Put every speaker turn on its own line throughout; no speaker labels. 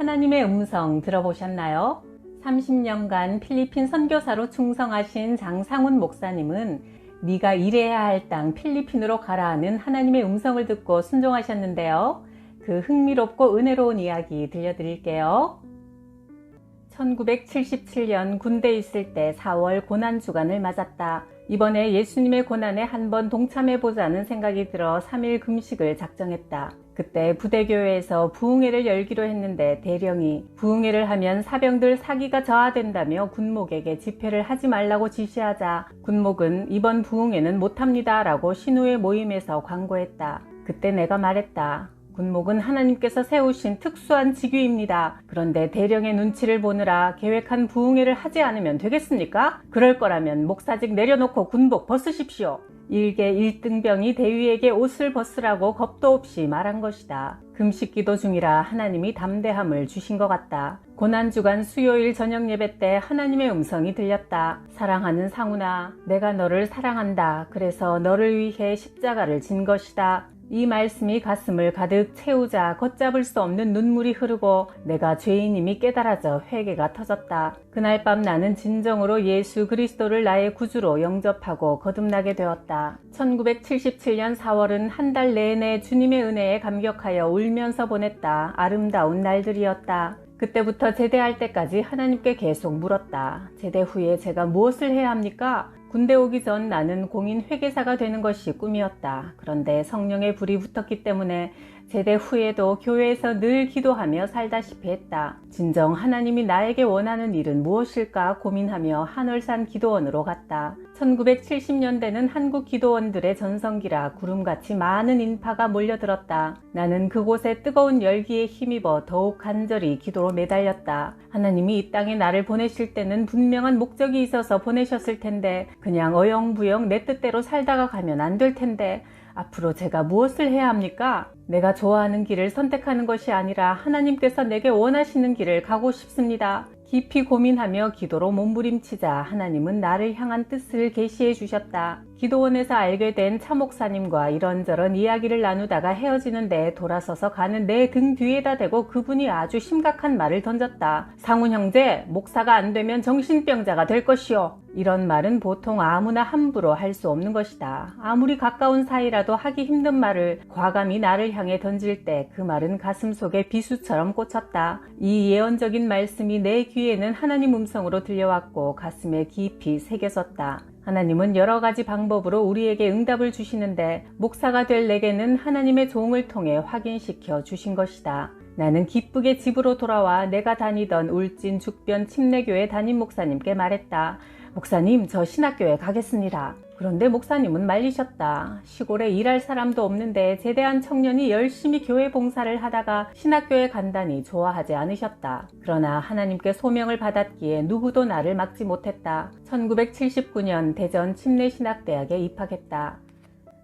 하나님의 음성 들어보셨나요? 30년간 필리핀 선교사로 충성하신 장상훈 목사님은 네가 일해야 할 땅 필리핀으로 가라는 하나님의 음성을 듣고 순종하셨는데요. 그 흥미롭고 은혜로운 이야기 들려드릴게요. 1977년 군대에 있을 때 4월 고난주간을 맞았다. 이번에 예수님의 고난에 한번 동참해보자는 생각이 들어 3일 금식을 작정했다. 그때 부대교회에서 부흥회를 열기로 했는데 대령이 부흥회를 하면 사병들 사기가 저하된다며 군목에게 집회를 하지 말라고 지시하자 군목은 이번 부흥회는 못합니다 라고 신우회 모임에서 광고했다. 그때 내가 말했다. 군목은 하나님께서 세우신 특수한 직위입니다. 그런데 대령의 눈치를 보느라 계획한 부흥회를 하지 않으면 되겠습니까? 그럴 거라면 목사직 내려놓고 군복 벗으십시오. 일개 1등병이 대위에게 옷을 벗으라고 겁도 없이 말한 것이다. 금식기도 중이라 하나님이 담대함을 주신 것 같다. 고난주간 수요일 저녁 예배 때 하나님의 음성이 들렸다. 사랑하는 상훈아, 내가 너를 사랑한다. 그래서 너를 위해 십자가를 진 것이다. 이 말씀이 가슴을 가득 채우자 걷잡을 수 없는 눈물이 흐르고 내가 죄인임이 깨달아져 회개가 터졌다. 그날 밤 나는 진정으로 예수 그리스도를 나의 구주로 영접하고 거듭나게 되었다. 1977년 4월은 한 달 내내 주님의 은혜에 감격하여 울면서 보냈다. 아름다운 날들이었다. 그때부터 제대할 때까지 하나님께 계속 물었다. 제대 후에 제가 무엇을 해야 합니까? 군대 오기 전 나는 공인 회계사가 되는 것이 꿈이었다. 그런데 성령의 불이 붙었기 때문에 제대 후에도 교회에서 늘 기도하며 살다시피 했다. 진정 하나님이 나에게 원하는 일은 무엇일까 고민하며 한월산 기도원으로 갔다. 1970년대는 한국 기도원들의 전성기라 구름같이 많은 인파가 몰려들었다. 나는 그곳에 뜨거운 열기에 힘입어 더욱 간절히 기도로 매달렸다. 하나님이 이 땅에 나를 보내실 때는 분명한 목적이 있어서 보내셨을 텐데 그냥 어영부영 내 뜻대로 살다가 가면 안 될 텐데 앞으로 제가 무엇을 해야 합니까? 내가 좋아하는 길을 선택하는 것이 아니라 하나님께서 내게 원하시는 길을 가고 싶습니다. 깊이 고민하며 기도로 몸부림치자 하나님은 나를 향한 뜻을 계시해 주셨다. 기도원에서 알게 된 차 목사님과 이런저런 이야기를 나누다가 헤어지는데 돌아서서 가는 내 등 뒤에다 대고 그분이 아주 심각한 말을 던졌다. 상훈 형제, 목사가 안 되면 정신병자가 될 것이요. 이런 말은 보통 아무나 함부로 할 수 없는 것이다. 아무리 가까운 사이라도 하기 힘든 말을 과감히 나를 향해 던질 때 그 말은 가슴 속에 비수처럼 꽂혔다. 이 예언적인 말씀이 내 귀에는 하나님 음성으로 들려왔고 가슴에 깊이 새겨졌다. 하나님은 여러 가지 방법으로 우리에게 응답을 주시는데 목사가 될 내게는 하나님의 종을 통해 확인시켜 주신 것이다. 나는 기쁘게 집으로 돌아와 내가 다니던 울진 죽변 침례교회 담임 목사님께 말했다. 목사님, 저 신학교에 가겠습니다. 그런데 목사님은 말리셨다. 시골에 일할 사람도 없는데 제대한 청년이 열심히 교회 봉사를 하다가 신학교에 간다니 좋아하지 않으셨다. 그러나 하나님께 소명을 받았기에 누구도 나를 막지 못했다. 1979년 대전 침례신학대학에 입학했다.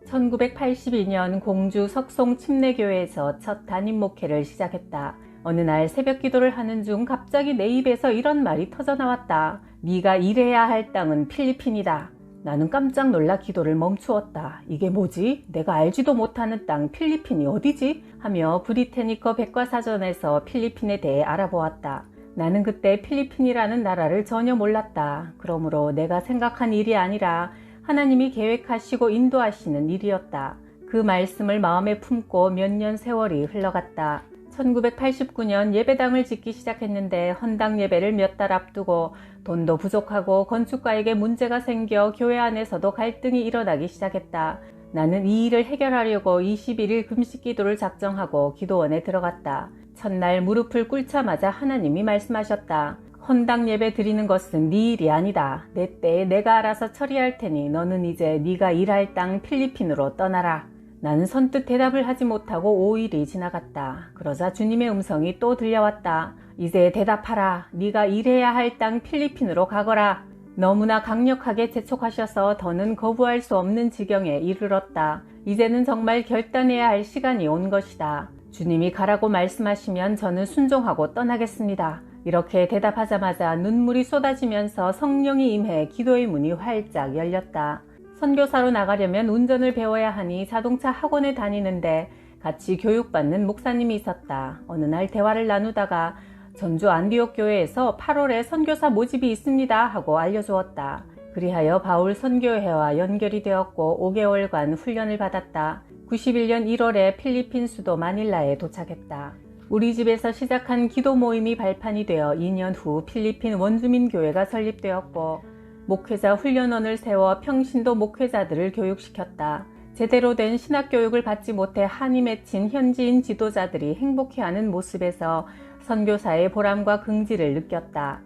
1982년 공주 석송 침례교회에서 첫 담임 목회를 시작했다. 어느 날 새벽 기도를 하는 중 갑자기 내 입에서 이런 말이 터져나왔다. 네가 일해야 할 땅은 필리핀이다. 나는 깜짝 놀라 기도를 멈추었다. 이게 뭐지? 내가 알지도 못하는 땅 필리핀이 어디지? 하며 브리테니커 백과사전에서 필리핀에 대해 알아보았다. 나는 그때 필리핀이라는 나라를 전혀 몰랐다. 그러므로 내가 생각한 일이 아니라 하나님이 계획하시고 인도하시는 일이었다. 그 말씀을 마음에 품고 몇 년 세월이 흘러갔다. 1989년 예배당을 짓기 시작했는데 헌당 예배를 몇 달 앞두고 돈도 부족하고 건축가에게 문제가 생겨 교회 안에서도 갈등이 일어나기 시작했다. 나는 이 일을 해결하려고 21일 금식 기도를 작정하고 기도원에 들어갔다. 첫날 무릎을 꿇자마자 하나님이 말씀하셨다. 헌당 예배 드리는 것은 네 일이 아니다. 내 때에 내가 알아서 처리할 테니 너는 이제 네가 일할 땅 필리핀으로 떠나라. 나는 선뜻 대답을 하지 못하고 5일이 지나갔다. 그러자 주님의 음성이 또 들려왔다. 이제 대답하라. 네가 일해야 할 땅 필리핀으로 가거라. 너무나 강력하게 재촉하셔서 더는 거부할 수 없는 지경에 이르렀다. 이제는 정말 결단해야 할 시간이 온 것이다. 주님이 가라고 말씀하시면 저는 순종하고 떠나겠습니다. 이렇게 대답하자마자 눈물이 쏟아지면서 성령이 임해 기도의 문이 활짝 열렸다. 선교사로 나가려면 운전을 배워야 하니 자동차 학원에 다니는데 같이 교육받는 목사님이 있었다. 어느 날 대화를 나누다가 전주 안디옥 교회에서 8월에 선교사 모집이 있습니다 하고 알려주었다. 그리하여 바울 선교회와 연결이 되었고 5개월간 훈련을 받았다. 91년 1월에 필리핀 수도 마닐라에 도착했다. 우리 집에서 시작한 기도 모임이 발판이 되어 2년 후 필리핀 원주민 교회가 설립되었고 목회자 훈련원을 세워 평신도 목회자들을 교육시켰다. 제대로 된 신학교육을 받지 못해 한이 맺힌 현지인 지도자들이 행복해하는 모습에서 선교사의 보람과 긍지를 느꼈다.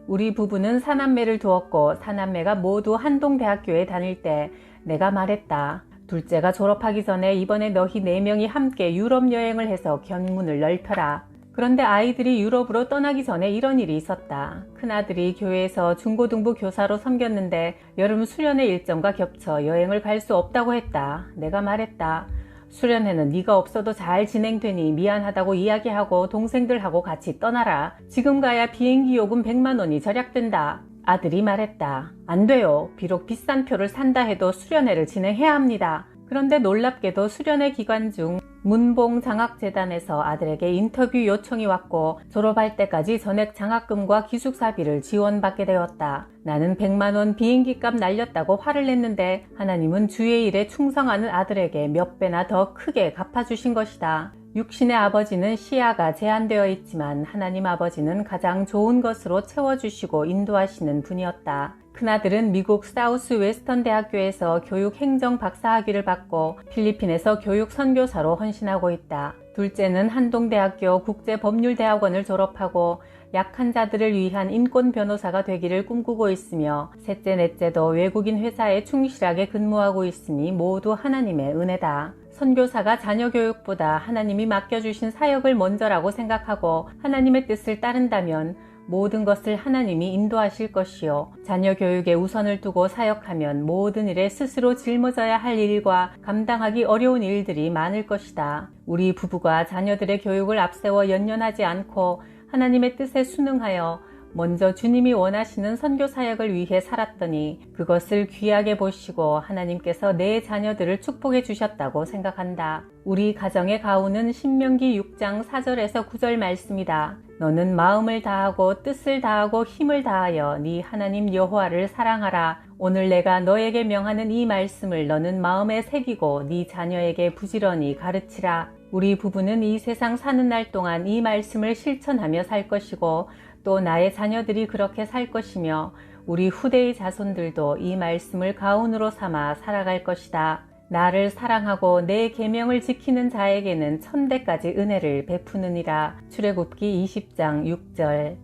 우리 부부는 사남매를 두었고 사남매가 모두 한동대학교에 다닐 때 내가 말했다. 둘째가 졸업하기 전에 이번에 너희 4명이 함께 유럽 여행을 해서 견문을 넓혀라. 그런데 아이들이 유럽으로 떠나기 전에 이런 일이 있었다. 큰아들이 교회에서 중고등부 교사로 섬겼는데 여름 수련회 일정과 겹쳐 여행을 갈 수 없다고 했다. 내가 말했다. 수련회는 네가 없어도 잘 진행되니 미안하다고 이야기하고 동생들하고 같이 떠나라. 지금 가야 비행기 요금 100만 원이 절약된다. 아들이 말했다. 안 돼요. 비록 비싼 표를 산다 해도 수련회를 진행해야 합니다. 그런데 놀랍게도 수련회 기간 중 문봉장학재단에서 아들에게 인터뷰 요청이 왔고 졸업할 때까지 전액 장학금과 기숙사비를 지원받게 되었다. 나는 100만 원 비행기값 날렸다고 화를 냈는데 하나님은 주의 일에 충성하는 아들에게 몇 배나 더 크게 갚아주신 것이다. 육신의 아버지는 시야가 제한되어 있지만 하나님 아버지는 가장 좋은 것으로 채워주시고 인도하시는 분이었다. 큰아들은 미국 사우스 웨스턴 대학교에서 교육 행정 박사학위를 받고 필리핀에서 교육 선교사로 헌신하고 있다. 둘째는 한동대학교 국제법률대학원을 졸업하고 약한 자들을 위한 인권 변호사가 되기를 꿈꾸고 있으며 셋째, 넷째도 외국인 회사에 충실하게 근무하고 있으니 모두 하나님의 은혜다. 선교사가 자녀 교육보다 하나님이 맡겨주신 사역을 먼저라고 생각하고 하나님의 뜻을 따른다면 모든 것을 하나님이 인도하실 것이요. 자녀 교육에 우선을 두고 사역하면 모든 일에 스스로 짊어져야 할 일과 감당하기 어려운 일들이 많을 것이다. 우리 부부가 자녀들의 교육을 앞세워 연연하지 않고 하나님의 뜻에 순응하여 먼저 주님이 원하시는 선교 사역을 위해 살았더니 그것을 귀하게 보시고 하나님께서 내 자녀들을 축복해 주셨다고 생각한다. 우리 가정의 가훈은 신명기 6장 4절에서 9절 말씀이다. 너는 마음을 다하고 뜻을 다하고 힘을 다하여 네 하나님 여호와를 사랑하라. 오늘 내가 너에게 명하는 이 말씀을 너는 마음에 새기고 네 자녀에게 부지런히 가르치라. 우리 부부는 이 세상 사는 날 동안 이 말씀을 실천하며 살 것이고 또 나의 자녀들이 그렇게 살 것이며 우리 후대의 자손들도 이 말씀을 가훈으로 삼아 살아갈 것이다. 나를 사랑하고 내 계명을 지키는 자에게는 천대까지 은혜를 베푸느니라. 출애굽기 20장 6절.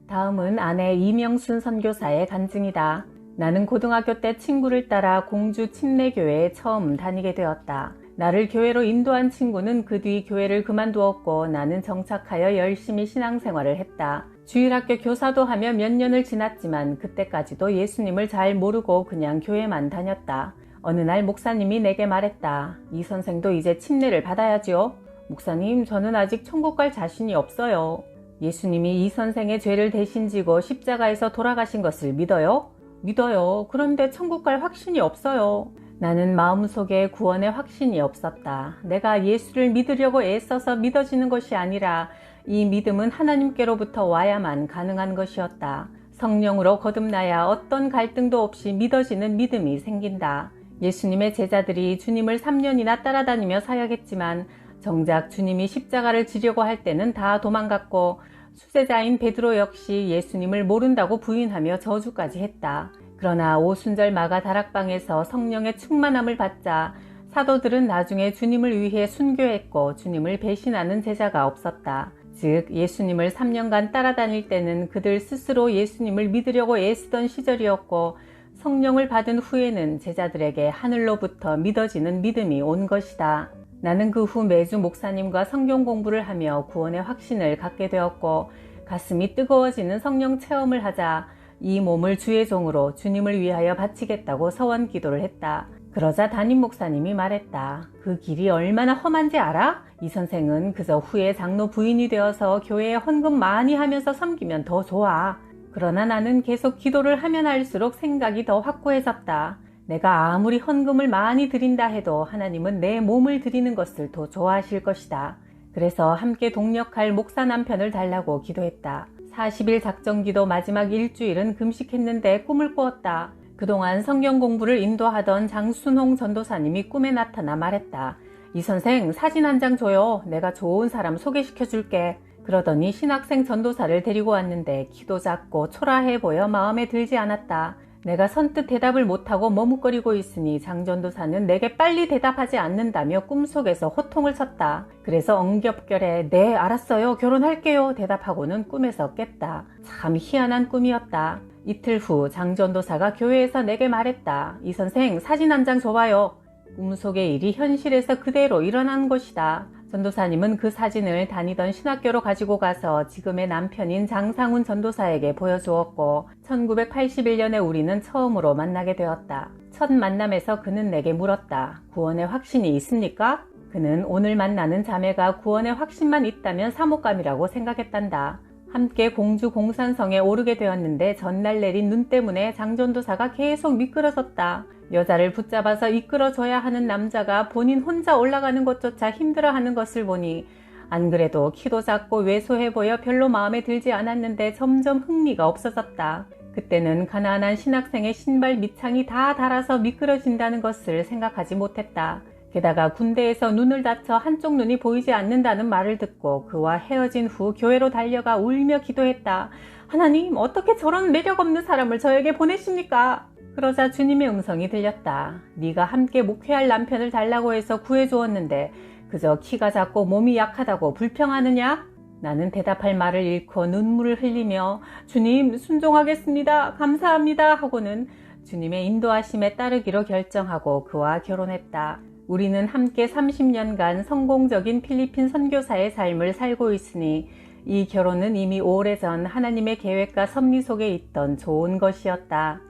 다음은 아내 이명순 선교사의 간증이다. 나는 고등학교 때 친구를 따라 공주 침례교회에 처음 다니게 되었다. 나를 교회로 인도한 친구는 그 뒤 교회를 그만두었고 나는 정착하여 열심히 신앙생활을 했다. 주일학교 교사도 하며 몇 년을 지났지만 그때까지도 예수님을 잘 모르고 그냥 교회만 다녔다. 어느 날 목사님이 내게 말했다. 이 선생도 이제 침례를 받아야지요. 목사님, 저는 아직 천국 갈 자신이 없어요. 예수님이 이 선생의 죄를 대신 지고 십자가에서 돌아가신 것을 믿어요? 믿어요. 그런데 천국 갈 확신이 없어요. 나는 마음속에 구원의 확신이 없었다. 내가 예수를 믿으려고 애써서 믿어지는 것이 아니라 이 믿음은 하나님께로부터 와야만 가능한 것이었다. 성령으로 거듭나야 어떤 갈등도 없이 믿어지는 믿음이 생긴다. 예수님의 제자들이 주님을 3년이나 따라다니며 사역했지만 정작 주님이 십자가를 지려고 할 때는 다 도망갔고 수제자인 베드로 역시 예수님을 모른다고 부인하며 저주까지 했다. 그러나 오순절 마가 다락방에서 성령의 충만함을 받자 사도들은 나중에 주님을 위해 순교했고 주님을 배신하는 제자가 없었다. 즉 예수님을 3년간 따라다닐 때는 그들 스스로 예수님을 믿으려고 애쓰던 시절이었고 성령을 받은 후에는 제자들에게 하늘로부터 믿어지는 믿음이 온 것이다. 나는 그 후 매주 목사님과 성경 공부를 하며 구원의 확신을 갖게 되었고 가슴이 뜨거워지는 성령 체험을 하자 이 몸을 주의 종으로 주님을 위하여 바치겠다고 서원 기도를 했다. 그러자 담임 목사님이 말했다. 그 길이 얼마나 험한지 알아? 이 선생은 그저 후에 장로 부인이 되어서 교회에 헌금 많이 하면서 섬기면 더 좋아. 그러나 나는 계속 기도를 하면 할수록 생각이 더 확고해졌다. 내가 아무리 헌금을 많이 드린다 해도 하나님은 내 몸을 드리는 것을 더 좋아하실 것이다. 그래서 함께 동력할 목사 남편을 달라고 기도했다. 40일 작정기도 마지막 일주일은 금식했는데 꿈을 꾸었다. 그동안 성경 공부를 인도하던 장순홍 전도사님이 꿈에 나타나 말했다. 이 선생 사진 한 장 줘요. 내가 좋은 사람 소개시켜 줄게. 그러더니 신학생 전도사를 데리고 왔는데 키도 작고 초라해 보여 마음에 들지 않았다. 내가 선뜻 대답을 못하고 머뭇거리고 있으니 장 전도사는 내게 빨리 대답하지 않는다며 꿈속에서 호통을 쳤다. 그래서 엉겹결에 네 알았어요 결혼할게요 대답하고는 꿈에서 깼다. 참 희한한 꿈이었다. 이틀 후 장 전도사가 교회에서 내게 말했다. 이 선생 사진 한 장 줘봐요. 꿈속의 일이 현실에서 그대로 일어난 것이다. 전도사님은 그 사진을 다니던 신학교로 가지고 가서 지금의 남편인 장상훈 전도사에게 보여주었고 1981년에 우리는 처음으로 만나게 되었다. 첫 만남에서 그는 내게 물었다. 구원의 확신이 있습니까? 그는 오늘 만나는 자매가 구원의 확신만 있다면 사목감이라고 생각했단다. 함께 공주 공산성에 오르게 되었는데 전날 내린 눈 때문에 장 전도사가 계속 미끄러졌다. 여자를 붙잡아서 이끌어줘야 하는 남자가 본인 혼자 올라가는 것조차 힘들어하는 것을 보니 안 그래도 키도 작고 왜소해 보여 별로 마음에 들지 않았는데 점점 흥미가 없어졌다. 그때는 가난한 신학생의 신발 밑창이 다 닳아서 미끄러진다는 것을 생각하지 못했다. 게다가 군대에서 눈을 다쳐 한쪽 눈이 보이지 않는다는 말을 듣고 그와 헤어진 후 교회로 달려가 울며 기도했다. 하나님, 어떻게 저런 매력 없는 사람을 저에게 보내십니까? 그러자 주님의 음성이 들렸다. 네가 함께 목회할 남편을 달라고 해서 구해주었는데 그저 키가 작고 몸이 약하다고 불평하느냐? 나는 대답할 말을 잃고 눈물을 흘리며 주님 순종하겠습니다. 감사합니다 하고는 주님의 인도하심에 따르기로 결정하고 그와 결혼했다. 우리는 함께 30년간 성공적인 필리핀 선교사의 삶을 살고 있으니 이 결혼은 이미 오래전 하나님의 계획과 섭리 속에 있던 좋은 것이었다.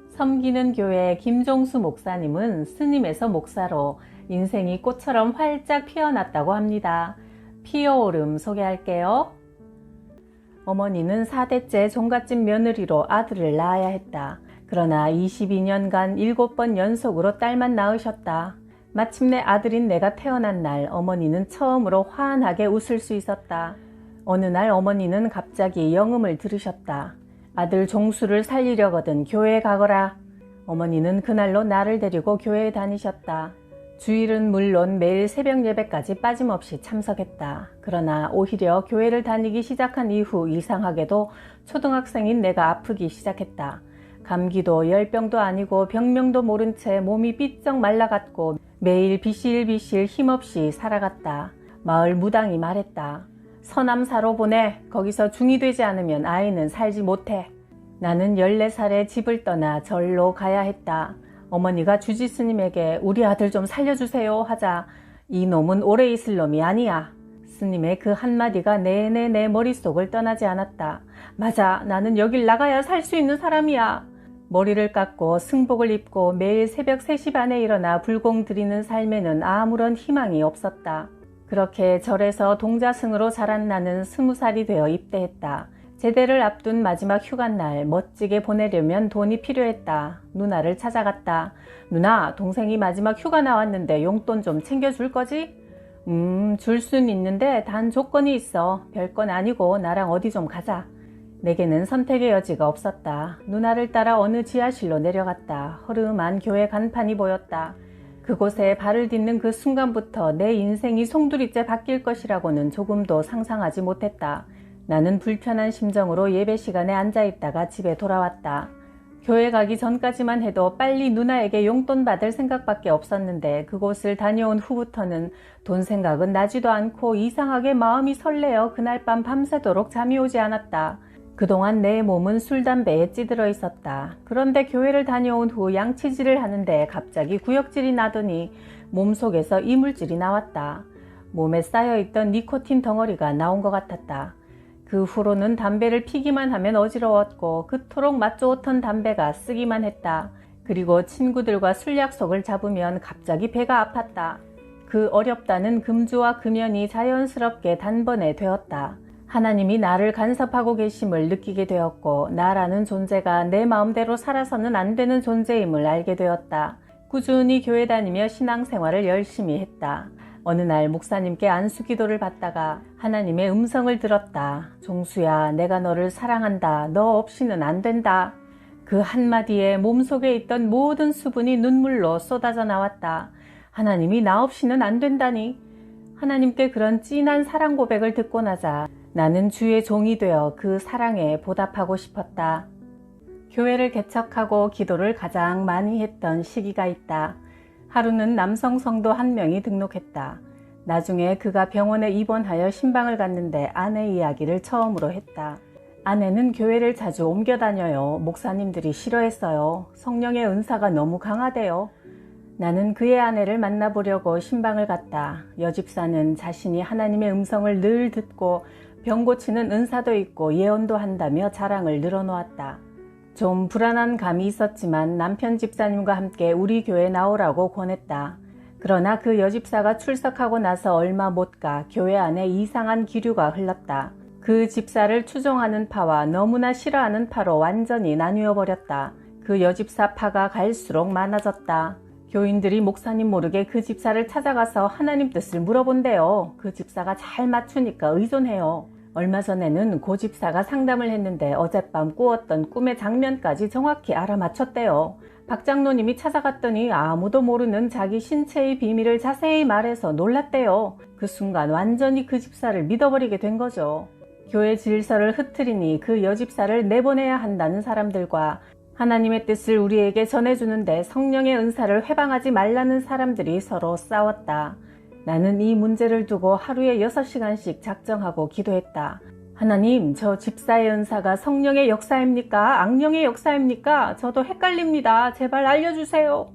섬기는 교회 김종수 목사님은 스님에서 목사로 인생이 꽃처럼 활짝 피어났다고 합니다. 피어오름 소개할게요. 어머니는 4대째 종갓집 며느리로 아들을 낳아야 했다. 그러나 22년간 7번 연속으로 딸만 낳으셨다. 마침내 아들인 내가 태어난 날 어머니는 처음으로 환하게 웃을 수 있었다. 어느 날 어머니는 갑자기 영음을 들으셨다. 아들 종수를 살리려거든 교회에 가거라. 어머니는 그날로 나를 데리고 교회에 다니셨다. 주일은 물론 매일 새벽 예배까지 빠짐없이 참석했다. 그러나 오히려 교회를 다니기 시작한 이후 이상하게도 초등학생인 내가 아프기 시작했다. 감기도 열병도 아니고 병명도 모른 채 몸이 삐쩍 말라갔고 매일 비실비실 힘없이 살아갔다. 마을 무당이 말했다. 서남사로 보내. 거기서 중이 되지 않으면 아이는 살지 못해. 나는 14살에 집을 떠나 절로 가야 했다. 어머니가 주지스님에게 우리 아들 좀 살려주세요 하자 이 놈은 오래 있을 놈이 아니야. 스님의 그 한마디가 내내 내 머릿속을 떠나지 않았다. 맞아, 나는 여길 나가야 살 수 있는 사람이야. 머리를 깎고 승복을 입고 매일 새벽 3시 반에 일어나 불공 드리는 삶에는 아무런 희망이 없었다. 그렇게 절에서 동자승으로 자란 나는 20살이 되어 입대했다. 제대를 앞둔 마지막 휴가날 멋지게 보내려면 돈이 필요했다. 누나를 찾아갔다. 누나, 동생이 마지막 휴가 나왔는데 용돈 좀 챙겨줄 거지? 줄 순 있는데 단 조건이 있어. 별건 아니고 나랑 어디 좀 가자. 내게는 선택의 여지가 없었다. 누나를 따라 어느 지하실로 내려갔다. 허름한 교회 간판이 보였다. 그곳에 발을 딛는 그 순간부터 내 인생이 송두리째 바뀔 것이라고는 조금도 상상하지 못했다. 나는 불편한 심정으로 예배 시간에 앉아있다가 집에 돌아왔다. 교회 가기 전까지만 해도 빨리 누나에게 용돈 받을 생각밖에 없었는데 그곳을 다녀온 후부터는 돈 생각은 나지도 않고 이상하게 마음이 설레어 그날 밤 밤새도록 잠이 오지 않았다. 그동안 내 몸은 술, 담배에 찌들어 있었다. 그런데 교회를 다녀온 후 양치질을 하는데 갑자기 구역질이 나더니 몸속에서 이물질이 나왔다. 몸에 쌓여있던 니코틴 덩어리가 나온 것 같았다. 그 후로는 담배를 피기만 하면 어지러웠고 그토록 맛 좋던 담배가 쓰기만 했다. 그리고 친구들과 술 약속을 잡으면 갑자기 배가 아팠다. 그 어렵다는 금주와 금연이 자연스럽게 단번에 되었다. 하나님이 나를 간섭하고 계심을 느끼게 되었고 나라는 존재가 내 마음대로 살아서는 안 되는 존재임을 알게 되었다. 꾸준히 교회 다니며 신앙생활을 열심히 했다. 어느 날 목사님께 안수 기도를 받다가 하나님의 음성을 들었다. 종수야, 내가 너를 사랑한다. 너 없이는 안 된다. 그 한마디에 몸속에 있던 모든 수분이 눈물로 쏟아져 나왔다. 하나님이 나 없이는 안 된다니. 하나님께 그런 진한 사랑 고백을 듣고 나자 나는 주의 종이 되어 그 사랑에 보답하고 싶었다. 교회를 개척하고 기도를 가장 많이 했던 시기가 있다. 하루는 남성 성도 한 명이 등록했다. 나중에 그가 병원에 입원하여 신방을 갔는데 아내 이야기를 처음으로 했다. 아내는 교회를 자주 옮겨 다녀요. 목사님들이 싫어했어요. 성령의 은사가 너무 강하대요. 나는 그의 아내를 만나보려고 신방을 갔다. 여집사는 자신이 하나님의 음성을 늘 듣고 병 고치는 은사도 있고 예언도 한다며 자랑을 늘어놓았다. 좀 불안한 감이 있었지만 남편 집사님과 함께 우리 교회에 나오라고 권했다. 그러나 그 여집사가 출석하고 나서 얼마 못 가 교회 안에 이상한 기류가 흘렀다. 그 집사를 추종하는 파와 너무나 싫어하는 파로 완전히 나뉘어 버렸다. 그 여집사 파가 갈수록 많아졌다. 교인들이 목사님 모르게 그 집사를 찾아가서 하나님 뜻을 물어본대요. 그 집사가 잘 맞추니까 의존해요. 얼마 전에는 고 집사가 상담을 했는데 어젯밤 꾸었던 꿈의 장면까지 정확히 알아맞혔대요. 박 장로님이 찾아갔더니 아무도 모르는 자기 신체의 비밀을 자세히 말해서 놀랐대요. 그 순간 완전히 그 집사를 믿어버리게 된 거죠. 교회 질서를 흐트리니 그 여집사를 내보내야 한다는 사람들과 하나님의 뜻을 우리에게 전해주는데 성령의 은사를 회방하지 말라는 사람들이 서로 싸웠다. 나는 이 문제를 두고 하루에 6시간씩 작정하고 기도했다. 하나님, 저 집사의 은사가 성령의 역사입니까? 악령의 역사입니까? 저도 헷갈립니다. 제발 알려주세요.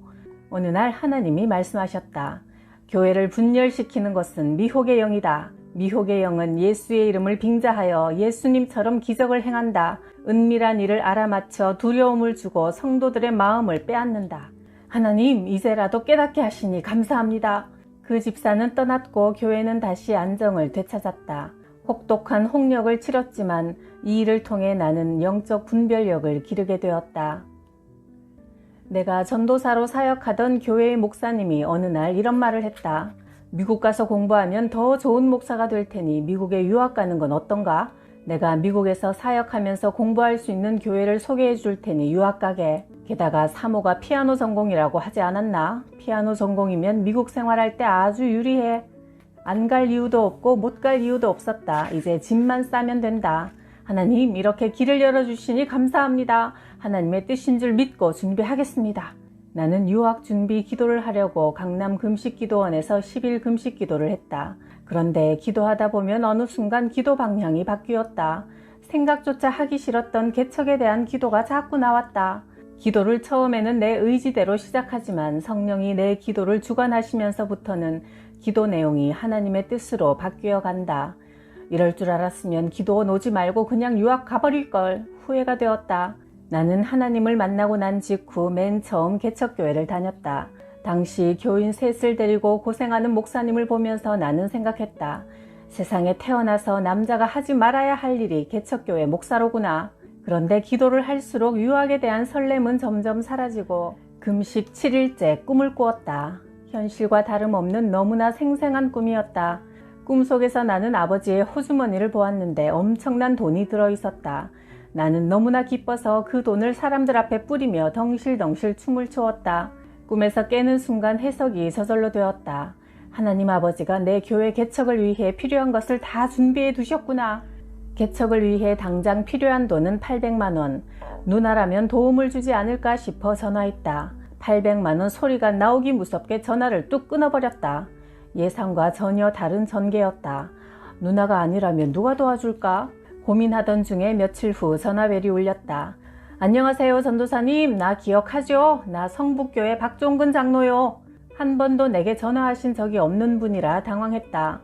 어느 날 하나님이 말씀하셨다. 교회를 분열시키는 것은 미혹의 영이다. 미혹의 영은 예수의 이름을 빙자하여 예수님처럼 기적을 행한다. 은밀한 일을 알아맞혀 두려움을 주고 성도들의 마음을 빼앗는다. 하나님, 이제라도 깨닫게 하시니 감사합니다. 그 집사는 떠났고 교회는 다시 안정을 되찾았다. 혹독한 홍역을 치렀지만 이 일을 통해 나는 영적 분별력을 기르게 되었다. 내가 전도사로 사역하던 교회의 목사님이 어느 날 이런 말을 했다. 미국 가서 공부하면 더 좋은 목사가 될 테니 미국에 유학 가는 건 어떤가? 내가 미국에서 사역하면서 공부할 수 있는 교회를 소개해 줄 테니 유학 가게. 게다가 사모가 피아노 전공이라고 하지 않았나? 피아노 전공이면 미국 생활할 때 아주 유리해. 안 갈 이유도 없고 못 갈 이유도 없었다. 이제 짐만 싸면 된다. 하나님, 이렇게 길을 열어주시니 감사합니다. 하나님의 뜻인 줄 믿고 준비하겠습니다. 나는 유학 준비 기도를 하려고 강남 금식기도원에서 10일 금식 기도를 했다. 그런데 기도하다 보면 어느 순간 기도 방향이 바뀌었다. 생각조차 하기 싫었던 개척에 대한 기도가 자꾸 나왔다. 기도를 처음에는 내 의지대로 시작하지만 성령이 내 기도를 주관하시면서부터는 기도 내용이 하나님의 뜻으로 바뀌어 간다. 이럴 줄 알았으면 기도 놓지 말고 그냥 유학 가버릴걸. 후회가 되었다. 나는 하나님을 만나고 난 직후 맨 처음 개척교회를 다녔다. 당시 교인 셋을 데리고 고생하는 목사님을 보면서 나는 생각했다. 세상에 태어나서 남자가 하지 말아야 할 일이 개척교회 목사로구나. 그런데 기도를 할수록 유학에 대한 설렘은 점점 사라지고 금식 7일째 꿈을 꾸었다. 현실과 다름없는 너무나 생생한 꿈이었다. 꿈속에서 나는 아버지의 호주머니를 보았는데 엄청난 돈이 들어있었다. 나는 너무나 기뻐서 그 돈을 사람들 앞에 뿌리며 덩실덩실 춤을 추었다. 꿈에서 깨는 순간 해석이 저절로 되었다. 하나님 아버지가 내 교회 개척을 위해 필요한 것을 다 준비해 두셨구나. 개척을 위해 당장 필요한 돈은 800만 원. 누나라면 도움을 주지 않을까 싶어 전화했다. 800만 원 소리가 나오기 무섭게 전화를 뚝 끊어버렸다. 예상과 전혀 다른 전개였다. 누나가 아니라면 누가 도와줄까? 고민하던 중에 며칠 후 전화벨이 울렸다. 안녕하세요 전도사님, 나 기억하죠? 나 성북교회 박종근 장로요. 한 번도 내게 전화하신 적이 없는 분이라 당황했다.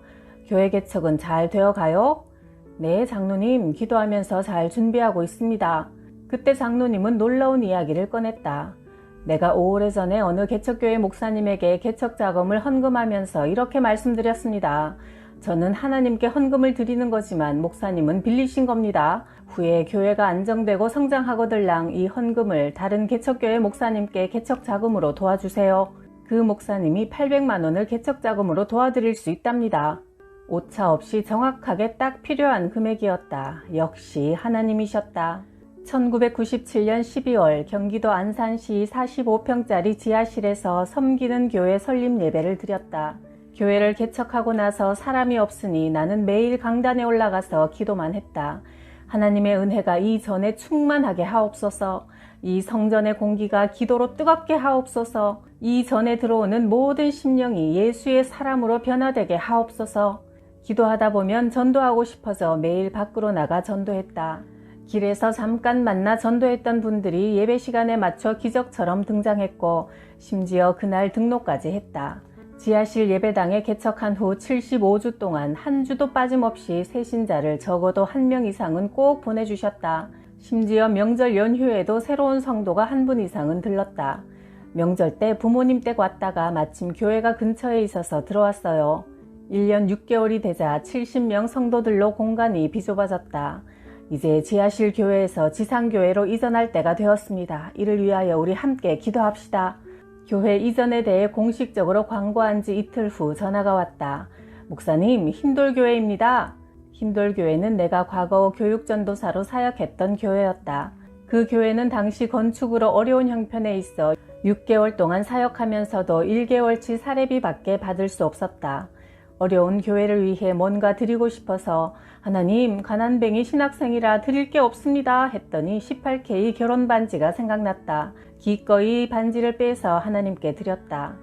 교회 개척은 잘 되어가요? 네 장로님, 기도하면서 잘 준비하고 있습니다. 그때 장로님은 놀라운 이야기를 꺼냈다. 내가 오래전에 어느 개척교회 목사님에게 개척 자금을 헌금하면서 이렇게 말씀드렸습니다. 저는 하나님께 헌금을 드리는 거지만 목사님은 빌리신 겁니다. 후에 교회가 안정되고 성장하거들랑 이 헌금을 다른 개척교회 목사님께 개척 자금으로 도와주세요. 그 목사님이 800만 원을 개척자금으로 도와드릴 수 있답니다. 오차 없이 정확하게 딱 필요한 금액이었다. 역시 하나님이셨다. 1997년 12월 경기도 안산시 45평짜리 지하실에서 섬기는 교회 설립 예배를 드렸다. 교회를 개척하고 나서 사람이 없으니 나는 매일 강단에 올라가서 기도만 했다. 하나님의 은혜가 이 전에 충만하게 하옵소서. 이 성전의 공기가 기도로 뜨겁게 하옵소서. 이 전에 들어오는 모든 심령이 예수의 사람으로 변화되게 하옵소서. 기도하다 보면 전도하고 싶어져 매일 밖으로 나가 전도했다. 길에서 잠깐 만나 전도했던 분들이 예배 시간에 맞춰 기적처럼 등장했고 심지어 그날 등록까지 했다. 지하실 예배당에 개척한 후 75주 동안 한 주도 빠짐없이 새신자를 적어도 1명 이상은 꼭 보내주셨다. 심지어 명절 연휴에도 새로운 성도가 1분 이상은 들렀다. 명절 때 부모님 댁 왔다가 마침 교회가 근처에 있어서 들어왔어요. 1년 6개월이 되자 70명 성도들로 공간이 비좁아졌다. 이제 지하실 교회에서 지상교회로 이전할 때가 되었습니다. 이를 위하여 우리 함께 기도합시다. 교회 이전에 대해 공식적으로 광고한 지 이틀 후 전화가 왔다. 목사님, 흰돌교회입니다. 흰돌교회는 내가 과거 교육전도사로 사역했던 교회였다. 그 교회는 당시 건축으로 어려운 형편에 있어 6개월 동안 사역하면서도 1개월치 사례비밖에 받을 수 없었다. 어려운 교회를 위해 뭔가 드리고 싶어서 하나님, 가난뱅이 신학생이라 드릴 게 없습니다 했더니 18K 결혼 반지가 생각났다. 기꺼이 반지를 빼서 하나님께 드렸다.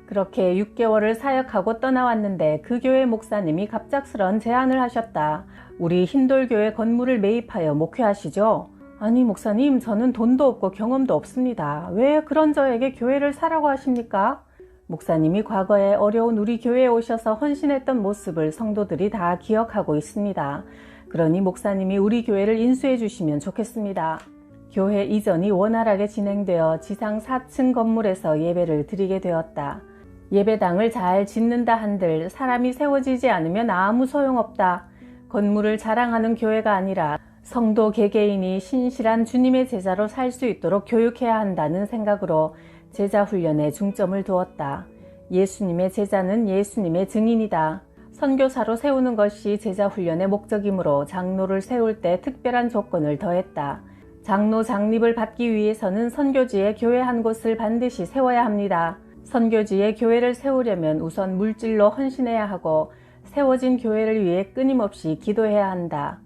그렇게 6개월을 사역하고 떠나왔는데 그 교회 목사님이 갑작스런 제안을 하셨다. 우리 흰돌교회 건물을 매입하여 목회하시죠? 아니 목사님, 저는 돈도 없고 경험도 없습니다. 왜 그런 저에게 교회를 사라고 하십니까? 목사님이 과거에 어려운 우리 교회에 오셔서 헌신했던 모습을 성도들이 다 기억하고 있습니다. 그러니 목사님이 우리 교회를 인수해 주시면 좋겠습니다. 교회 이전이 원활하게 진행되어 지상 4층 건물에서 예배를 드리게 되었다. 예배당을 잘 짓는다 한들 사람이 세워지지 않으면 아무 소용없다. 건물을 자랑하는 교회가 아니라 성도 개개인이 신실한 주님의 제자로 살 수 있도록 교육해야 한다는 생각으로 제자 훈련에 중점을 두었다. 예수님의 제자는 예수님의 증인이다. 선교사로 세우는 것이 제자 훈련의 목적이므로 장로를 세울 때 특별한 조건을 더했다. 장로 장립을 받기 위해서는 선교지에 교회 한 곳을 반드시 세워야 합니다. 선교지에 교회를 세우려면 우선 물질로 헌신해야 하고 세워진 교회를 위해 끊임없이 기도해야 한다.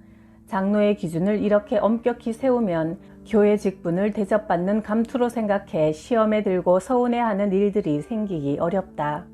장로의 기준을 이렇게 엄격히 세우면 교회 직분을 대접받는 감투로 생각해 시험에 들고 서운해하는 일들이 생기기 어렵다.